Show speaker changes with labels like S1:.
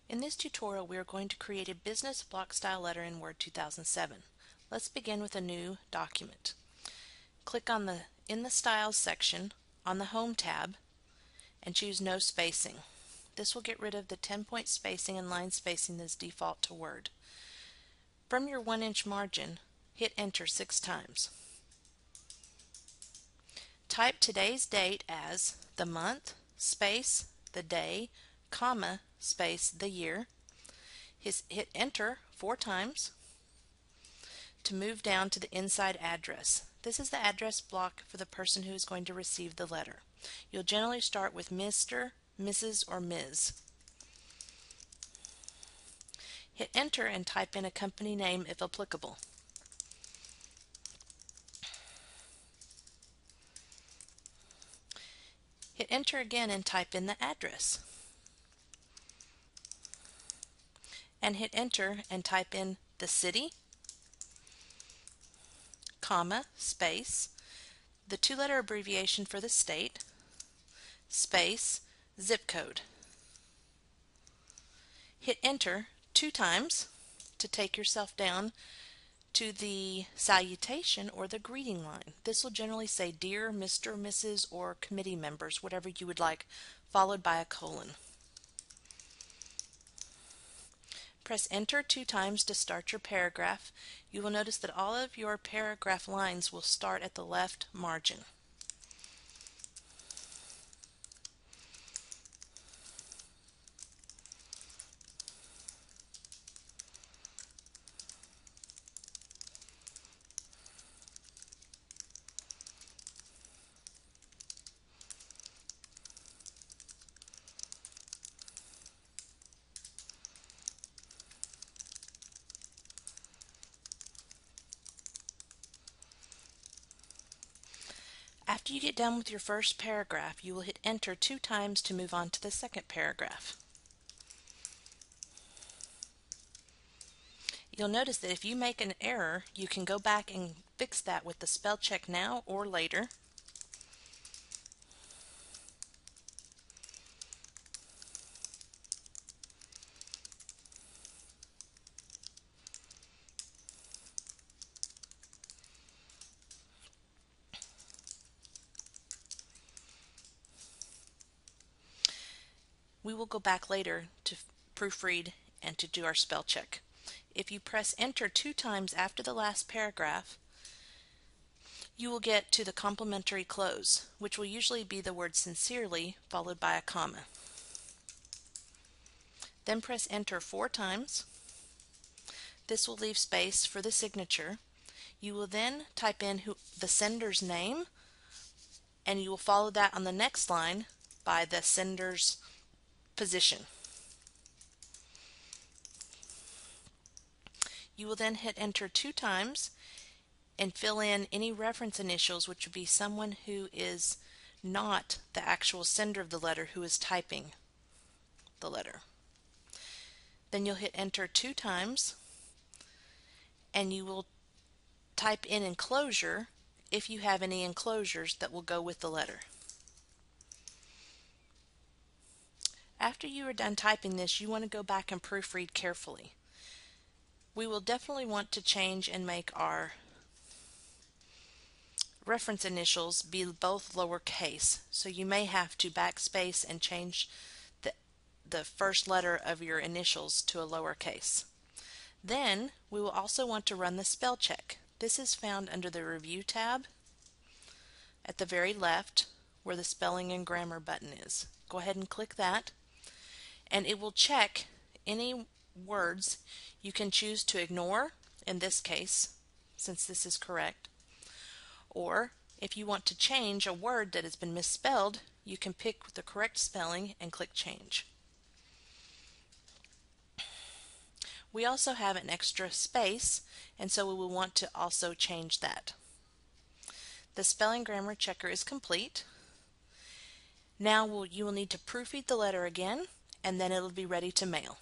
S1: In this tutorial, we are going to create a business block style letter in Word 2007. Let's begin with a new document. Click on the In the Styles section on the Home tab and choose No Spacing. This will get rid of the 10-point spacing and line spacing that is default to Word. From your 1-inch margin, hit Enter 6 times. Type today's date as the month, space, the day, comma, space, the year. Hit Enter 4 times to move down to the inside address. This is the address block for the person who is going to receive the letter. You'll generally start with Mr., Mrs., or Ms. Hit Enter and type in a company name if applicable. Hit Enter again and type in the address. And hit Enter and type in the city, comma, space, the 2-letter abbreviation for the state, space, zip code. Hit Enter 2 times to take yourself down to the salutation or the greeting line. This will generally say Dear Mr., Mrs., or committee members, whatever you would like, followed by a colon. Press Enter 2 times to start your paragraph. You will notice that all of your paragraph lines will start at the left margin. After you get done with your first paragraph, you will hit Enter 2 times to move on to the second paragraph. You'll notice that if you make an error, you can go back and fix that with the spell check now or later. We will go back later to proofread and to do our spell check. If you press Enter 2 times after the last paragraph, you will get to the complimentary close, which will usually be the word sincerely followed by a comma. Then press Enter 4 times. This will leave space for the signature. You will then type in the sender's name, and you will follow that on the next line by the sender's position. You will then hit Enter 2 times and fill in any reference initials, which would be someone who is not the actual sender of the letter who is typing the letter. Then you'll hit Enter 2 times and you will type in enclosure if you have any enclosures that will go with the letter. After you are done typing this, you want to go back and proofread carefully. We will definitely want to change and make our reference initials be both lowercase, so you may have to backspace and change the first letter of your initials to a lowercase. Then we will also want to run the spell check. This is found under the Review tab at the very left where the Spelling and Grammar button is. Go ahead and click that, and it will check any words you can choose to ignore, in this case, since this is correct. Or if you want to change a word that has been misspelled, you can pick the correct spelling and click Change. We also have an extra space, and so we will want to also change that. The Spelling Grammar Checker is complete. Now you will need to proofread the letter again, and then it will be ready to mail.